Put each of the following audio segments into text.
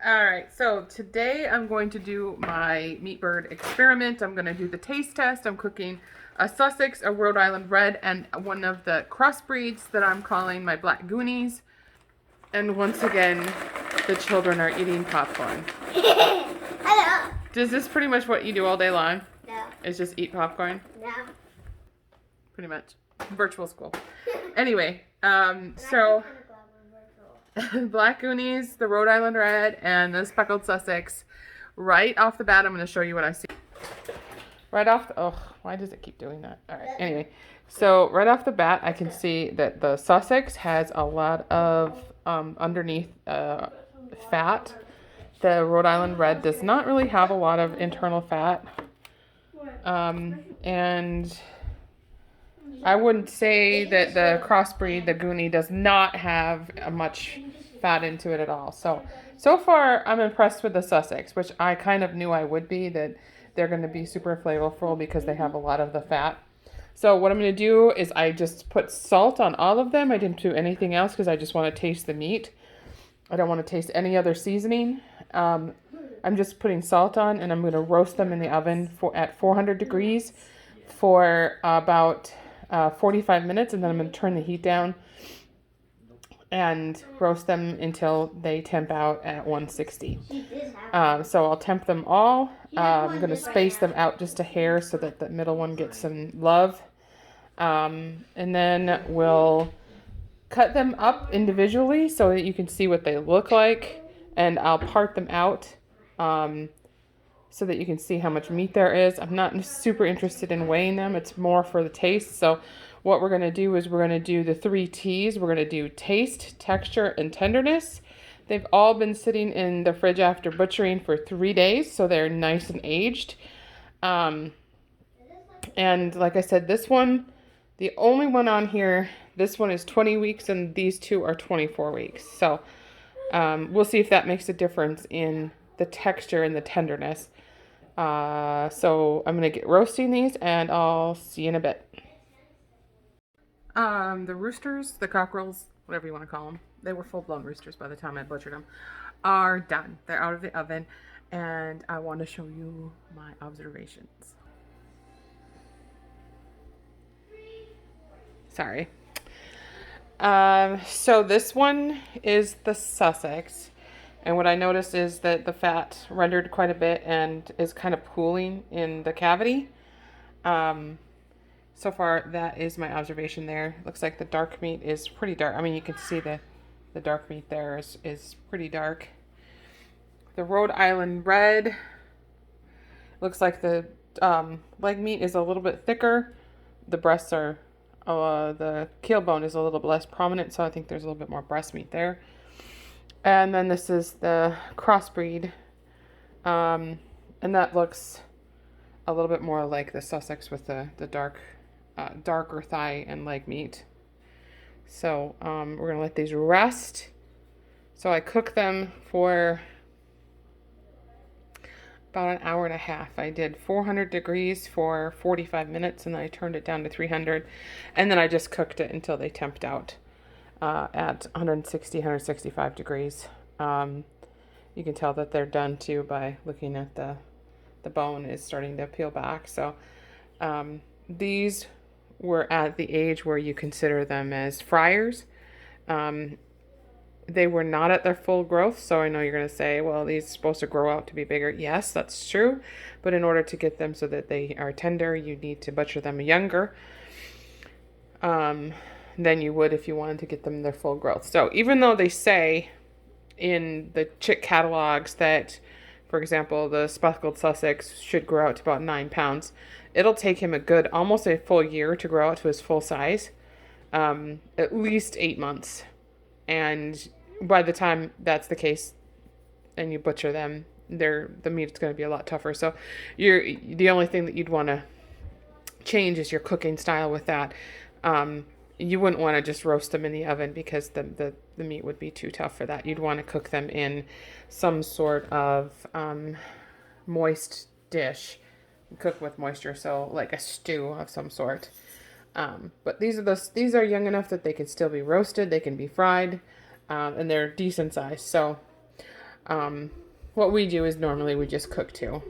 All right, so today I'm going to do my meat bird experiment. I'm going to do the taste test. I'm cooking a Sussex, a Rhode Island Red, and one of the crossbreeds that I'm calling my Black Goonies. And once again, the children are eating popcorn. Hello. Is this pretty much what you do all day long? No. Is just eat popcorn? No. Pretty much. Virtual school. Anyway, so Black Goonies, the Rhode Island Red, and the Speckled Sussex. Right off the bat, I'm going to show you what I see. Right off the, oh, why does it keep doing that? All right, anyway. So right off the bat, I can see that the Sussex has a lot of underneath fat. The Rhode Island Red does not really have a lot of internal fat. And I wouldn't say that the crossbreed, the Goonie, does not have much fat into it at all. So far, I'm impressed with the Sussex, which I kind of knew I would be, that they're going to be super flavorful because they have a lot of the fat. So what I'm going to do is I just put salt on all of them. I didn't do anything else because I just want to taste the meat. I don't want to taste any other seasoning. I'm just putting salt on, and I'm going to roast them in the oven at 400 degrees for about 45 minutes, and then I'm going to turn the heat down and roast them until they temp out at 160. So I'll temp them all. I'm going to space them out just a hair so that the middle one gets some love. And then we'll cut them up individually so that you can see what they look like, and I'll part them out so that you can see how much meat there is. I'm not super interested in weighing them. It's more for the taste. So what we're going to do is we're going to do the 3 T's. We're going to do taste, texture, and tenderness. They've all been sitting in the fridge after butchering for 3 days, so they're nice and aged. And like I said, this one, the only one on here, this one is 20 weeks and these two are 24 weeks. So we'll see if that makes a difference in the texture and the tenderness. So I'm going to get roasting these, and I'll see you in a bit. The roosters, the cockerels, whatever you want to call them, they were full-blown roosters by the time I butchered them, are done. They're out of the oven, and I want to show you my observations. Sorry. So this one is the Sussex. And what I noticed is that the fat rendered quite a bit and is kind of pooling in the cavity. So far, that is my observation there. Looks like the dark meat is pretty dark. I mean, you can see the dark meat there is pretty dark. The Rhode Island Red looks like the leg meat is a little bit thicker. The breasts are, the keel bone is a little bit less prominent, so I think there's a little bit more breast meat there. And then this is the crossbreed. And that looks a little bit more like the Sussex with the darker thigh and leg meat. So we're going to let these rest. So I cook them for about an hour and a half. I did 400 degrees for 45 minutes, and then I turned it down to 300. And then I just cooked it until they temped out. At 160, 165 degrees. You can tell that they're done too by looking at the bone is starting to peel back. So these were at the age where you consider them as fryers. They were not at their full growth, so I know you're going to say, well, these are supposed to grow out to be bigger. Yes, that's true, but in order to get them so that they are tender, you need to butcher them younger. Than you would if you wanted to get them their full growth. So even though they say in the chick catalogs that, for example, the Speckled Sussex should grow out to about 9 pounds, it'll take him almost a full year to grow out to his full size, at least 8 months. And by the time that's the case and you butcher them, the meat's going to be a lot tougher. So the only thing that you'd want to change is your cooking style with that. You wouldn't want to just roast them in the oven because the meat would be too tough for that. You'd want to cook them in some sort of moist dish, cook with moisture, so like a stew of some sort. But these are young enough that they can still be roasted, they can be fried, and they're decent size. So What we do is normally we just cook 2.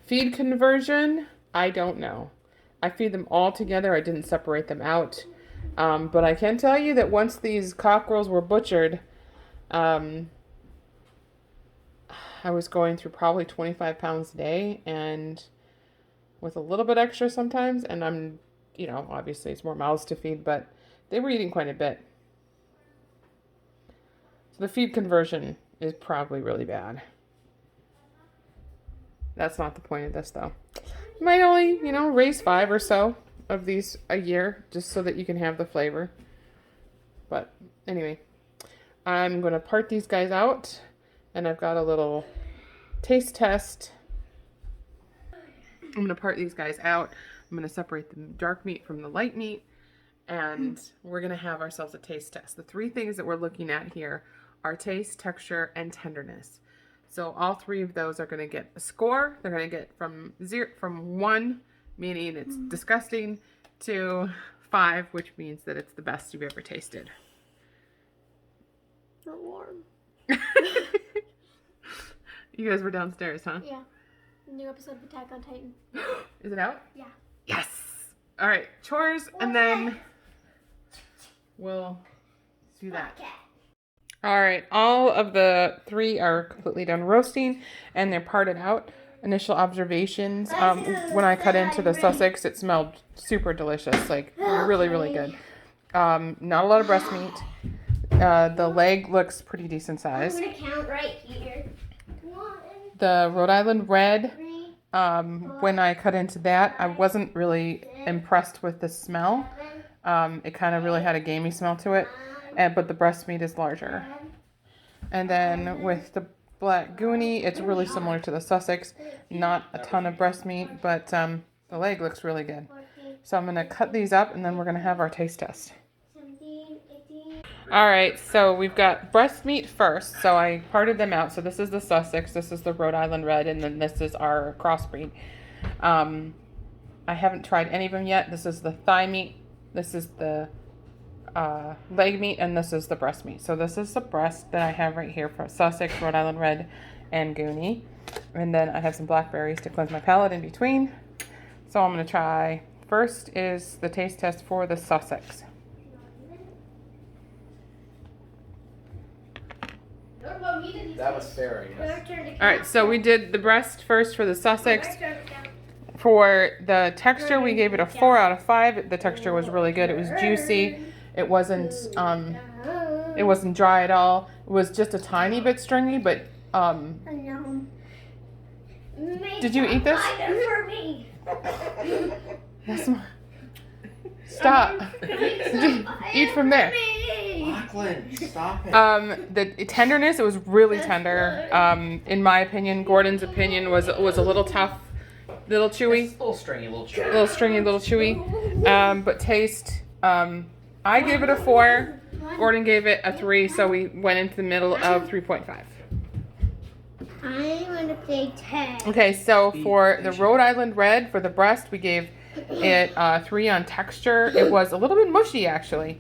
Feed conversion, I don't know. I feed them all together. I didn't separate them out. But I can tell you that once these cockerels were butchered, I was going through probably 25 pounds a day, and with a little bit extra sometimes, and I'm, obviously it's more mouths to feed, but they were eating quite a bit. So the feed conversion is probably really bad. That's not the point of this, though. You might only, raise 5 or so of these a year, just so that you can have the flavor. But anyway, I'm going to part these guys out, and I've got a little taste test. I'm going to part these guys out. I'm going to separate the dark meat from the light meat, and we're going to have ourselves a taste test. The 3 things that we're looking at here are taste, texture, and tenderness. So all 3 of those are going to get a score. They're going to get from 1, meaning it's disgusting, to 5, which means that it's the best you've ever tasted. Not warm. You guys were downstairs, huh? Yeah. New episode of Attack on Titan. Is it out? Yeah. Yes! All right, chores, and then we'll do that. All right, all of the 3 are completely done roasting, and they're parted out. Initial observations, when I cut into the Sussex, it smelled super delicious, like really, really good. Not a lot of breast meat. The leg looks pretty decent size. I'm going to count right here. The Rhode Island Red, when I cut into that, I wasn't really impressed with the smell. It kind of really had a gamey smell to it. But the breast meat is larger. And then with the black goonie, it's really similar to the Sussex. Not a ton of breast meat, but the leg looks really good. So I'm going to cut these up, and then we're going to have our taste test. All right, so we've got breast meat first. So I parted them out. So this is the Sussex, this is the Rhode Island Red, and then this is our crossbreed. I haven't tried any of them yet. This is the thigh meat. This is the leg meat, and this is the breast meat. So this is the breast that I have right here for Sussex, Rhode Island Red, and Goonie. And then I have some blackberries to cleanse my palate in between. So I'm going to try, first is the taste test for the Sussex. That was fair, yes. All right, so we did the breast first for the Sussex. For the texture, we gave it a 4 out of 5. The texture was really good. It was juicy. It wasn't dry at all. It was just a tiny bit stringy, but did you eat this? That's Stop. Eat from there. Lachlan, stop it. The tenderness, it was really tender. In my opinion, Gordon's opinion was a little tough, little chewy. It's a little stringy, little chewy. A little stringy, little chewy. But taste, I gave it a 4. Gordon gave it a 3, so we went into the middle of 3.5. I want to say 10. Okay, so for the Rhode Island Red, for the breast, we gave it 3 on texture. It was a little bit mushy, actually.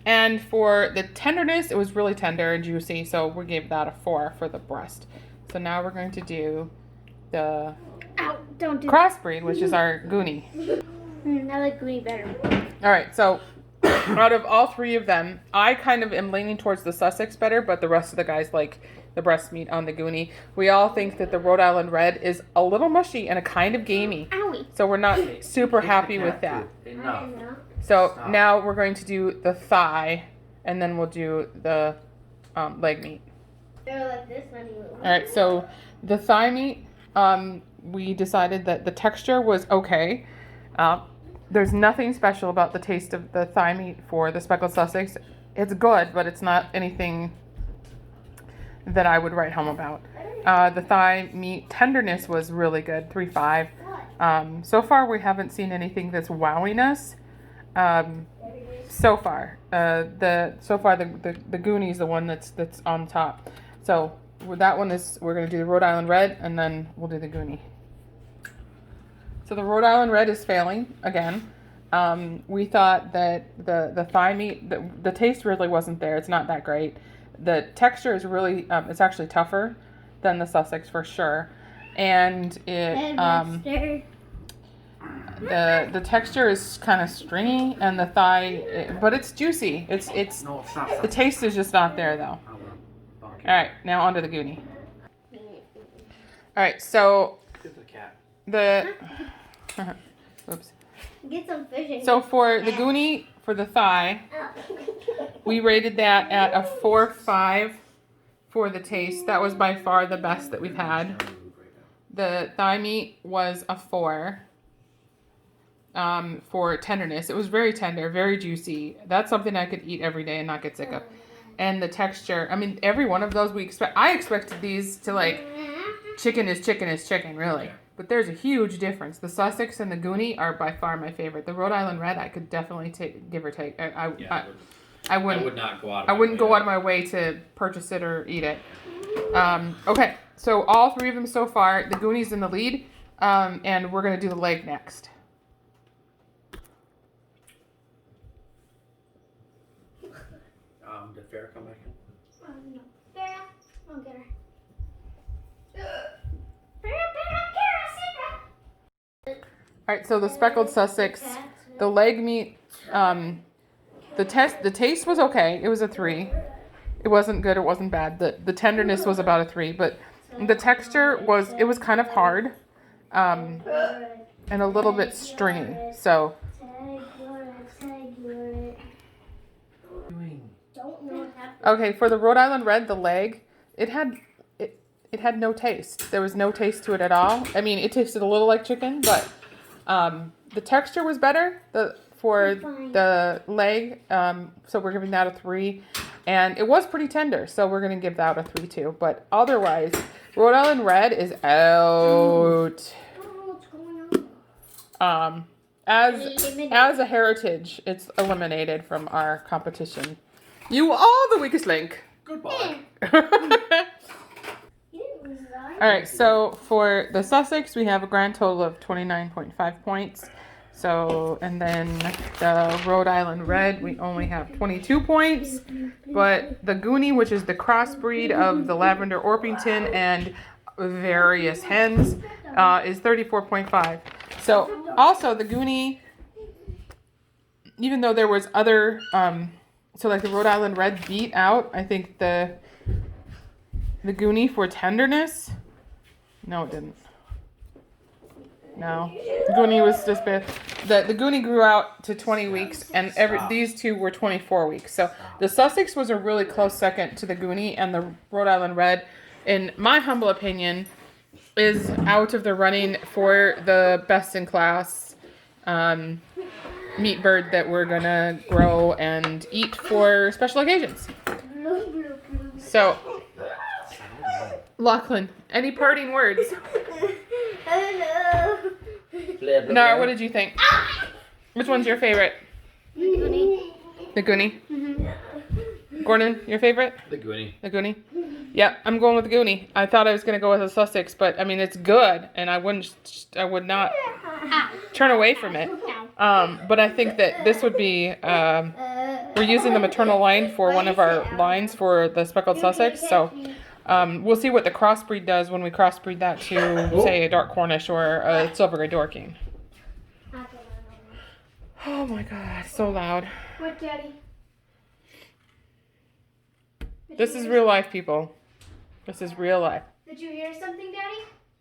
And for the tenderness, it was really tender and juicy, so we gave that a 4 for the breast. So now we're going to do the crossbreed, which is our Goonie. I like Goonie better. All right, so out of all 3 of them, I kind of am leaning towards the Sussex better, but the rest of the guys like the breast meat on the Goonie. We all think that the Rhode Island Red is a little mushy and a kind of gamey. Owie. So we're not super happy with that. Enough. So Stop. now we're going to do the thigh, and then we'll do the leg meat. They're like this one. All right, so the thigh meat, we decided that the texture was okay. There's nothing special about the taste of the thigh meat for the speckled Sussex. It's good, but it's not anything that I would write home about. The thigh meat tenderness was really good, 3.5. So far, we haven't seen anything that's wowing us. So far, the Goonie is the one that's on top. So that one is, we're gonna do the Rhode Island Red, and then we'll do the Goonie. So the Rhode Island Red is failing again. We thought that the thigh meat, the taste really wasn't there. It's not that great. The texture is really, it's actually tougher than the Sussex for sure. And it, the texture is kind of stringy, and the thigh, but it's juicy. It's No, stop. the taste is just not there though. All right, now onto the goonie. All right, so Give the cat. oops. Get some fish. So for the goonie, for the thigh, we rated that at a 4.5 for the taste. That was by far the best that we've had. The thigh meat was a 4 for tenderness. It was very tender, very juicy. That's something I could eat every day and not get sick of. And the texture, I mean, every one of those I expected these to like, chicken is chicken, really. But there's a huge difference. The Sussex and the goonie are by far my favorite. The Rhode Island Red, I could definitely give or take. I wouldn't go out of my way to purchase it or eat it. Okay, so all three of them so far. The Goonies in the lead, and we're gonna do the leg next. Did Farrah come back in? No. Farrah, I'll get her. All right, so the speckled Sussex, the leg meat, the taste was okay. It was a 3. It wasn't good. It wasn't bad. The tenderness was about a 3, but the texture was kind of hard, and a little bit stringy. So. Okay, for the Rhode Island Red, the leg, it had no taste. There was no taste to it at all. I mean, it tasted a little like chicken, but the texture was better for the leg. So we're giving that a 3, and it was pretty tender. So we're gonna give that a 3 too. But otherwise, Rhode Island Red is out. As a heritage, it's eliminated from our competition. You are the weakest link. Goodbye. All right, so for the Sussex, we have a grand total of 29.5 points. So, and then the Rhode Island Red, we only have 22 points. But the Goonie, which is the crossbreed of the Lavender Orpington and various hens, is 34.5. So, also the Goonie, even though there was other, so like the Rhode Island Red beat out, I think the Goonie for tenderness. No, it didn't. No, the Goonie was just bad. The Goonie grew out to 20 weeks, and these two were 24 weeks. So the Sussex was a really close second to the Goonie, and the Rhode Island Red, in my humble opinion, is out of the running for the best in class meat bird that we're gonna grow and eat for special occasions. So, Lachlan, any parting words? Nara, what did you think? Which one's your favorite? The Goonie. The Goonie? Mm-hmm. Gordon, your favorite? The Goonie. The Goonie? Yeah, I'm going with the Goonie. I thought I was going to go with a Sussex, but I mean, it's good, and I would not turn away from it. But I think that this would be, we're using the maternal line for one of our lines for the speckled Sussex, so we'll see what the crossbreed does when we crossbreed that to, say, a dark Cornish or a silver gray Dorking. Oh my God, so loud. What, Daddy? This is real life, people. This is real life. Did you hear something, Daddy?